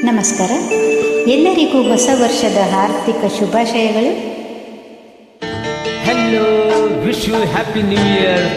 ನಮಸ್ಕಾರ. ಎಲ್ಲರಿಗೂ ಹೊಸ ವರ್ಷದ ಹಾರ್ದಿಕ ಶುಭಾಶಯಗಳು. Hello, wish you happy new year.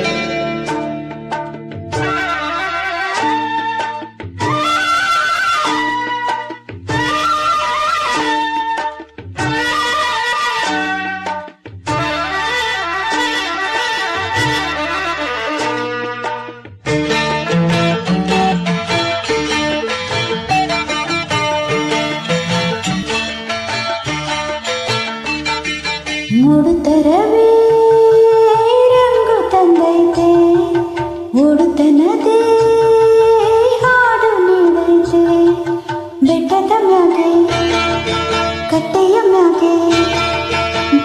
ಮೂಡುತ್ತರವೇ ರಂಗು ತಂದೈತೆ, ಓಡುತ್ತನದೇ ಹಾಡು ನೀಡೈತೆ. ಬೆಟ್ಟದ ಮ್ಯಾಗೆ ಕಟ್ಟೆಯ ಮ್ಯಾಗೆ,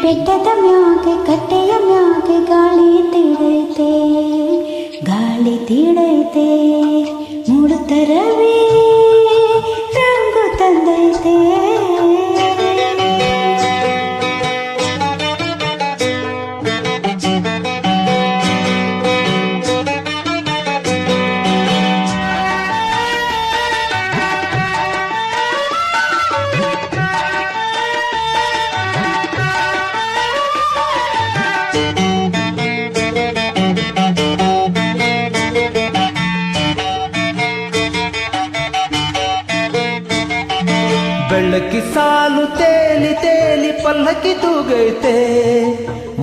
ಬೆಟ್ಟದ ಮ್ಯಾಗೆ ಕಟ್ಟೆಯ ಮ್ಯಾಗೆ ಗಾಳಿ ತೀಡೈತೆ, ಗಾಳಿ ತೀಡೈತೆ. ಮೂಡುತ್ತರವೇ ರಂಗು ತಂದೈತೆ. ಬೆಳ್ಳಕ್ಕಿ ಸಾಲು ತೇಲಿ ತೇಲಿ ಪಲ್ಲಕ್ಕಿ ತೂಗೈತೆ,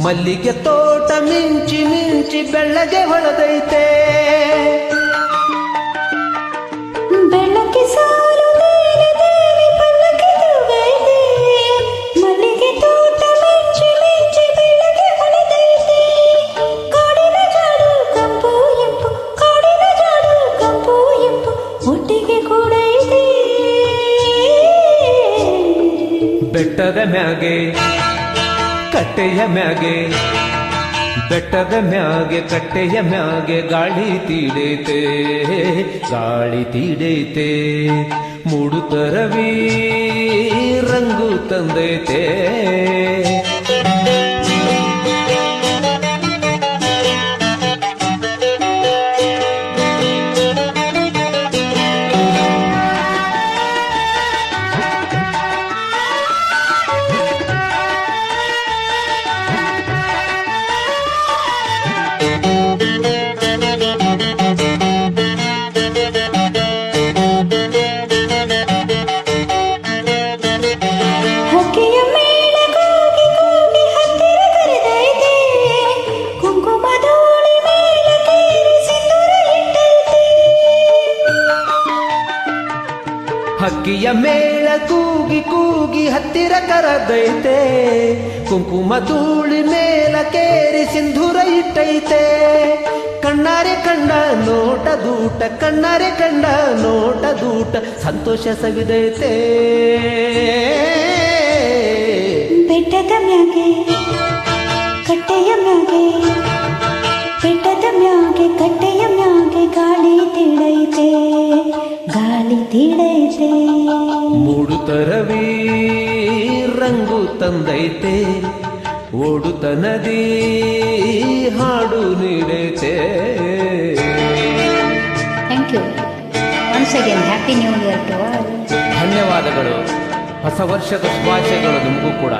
ಮಲ್ಲಿಗೆ ತೋಟ ಮಿಂಚಿ ಮಿಂಚಿ ಬೆಳ್ಳಗೆ ಹೊಳೆದೈತೆ. ಬೆಳ್ಳಕ್ಕಿ ಸಾಲು ತೇಲಿ ತೇಲಿ ಪಲ್ಲಕ್ಕಿ ತೂಗೈತೆ, ಮಲ್ಲಿಗೆ ತೋಟ ಮಿಂಚಿ ಮಿಂಚಿ ಬೆಳ್ಳಗೆ ಹೊಳೆದೈತೆ. ಕಾಡಿನ ಜಾಡು ಕಂಪು ಇಂಪು, ಕಾಡಿನ ಜಾಡು ಕಂಪು ಇಂಪು ಒಟ್ಟಿಗೆ ಕೂಡೈತೆ. ಬೆಟ್ಟದ ಮ್ಯಾಗೆ ಕಟ್ಟೆಯ ಮ್ಯಾಗೆ, ಬೆಟ್ಟದ ಮ್ಯಾಗೆ ಕಟ್ಟೆಯ ಮ್ಯಾಗೆ ಗಾಳಿ ತೀಡೈತೆ, ಗಾಳಿ ತೀಡೈತೆ. ಮೂಡುತ್ತರವೇ ರಂಗು ತಂದೈತೆ. ಹಕ್ಕಿಯ ಮೇಳ ಕೂಗಿ ಕೂಗಿ ಹತ್ತಿರ ಕರೆದೈತೆ, ಕುಂಕುಮದೋಳಿ ಮೇಲ ಕೇರಿ ಸಿಂಧೂರ ಇಟ್ಟೈತೆ. ಹಕ್ಕಿಯ ಮೇಳ ಕೂಗಿ ಕೂಗಿ ಹತ್ತಿರ ಕರೆದೈತೆ, ಕುಂಕುಮ ಧೂಳಿ ಮೇಲ ಕೇರಿ ಸಿಂಧೂರ ಇಟ್ಟೈತೆ. ಕಣ್ಣಾರೆ ಕಂಡ ನೋಟ ದೂಟ, ಕಣ್ಣಾರೆ ಕಂಡ ನೋಟ ದೂಟ ಸಂತೋಷ ಸವಿದೈತೆ. ಬೆಟ್ಟದ ಮ್ಯಾಗೆ ಕಟ್ಟೆಯ ಮ್ಯಾಗೆ, ಬೆಟ್ಟದ ಮ್ಯಾಗೆ ಕಟ್ಟೆಯ ಮ್ಯಾಗೆ ಗಾಳಿ ತೀಡೈತೆ, ಗಾಳಿ ತೀಡೈತೆ. ಮೂಡುತ್ತರವೇ ರಂಗು ತಂದೈತೆ, ಓಡುತ್ತ ನದಿ ಹಾಡು ನೀಡೈತೆ. Thank you. Once again happy new year to all. ಧನ್ಯವಾದಗಳು. ಹೊಸ ವರ್ಷದ ಶುಭಾಶಯಗಳು ನಿಮಗೂ ಕೂಡ.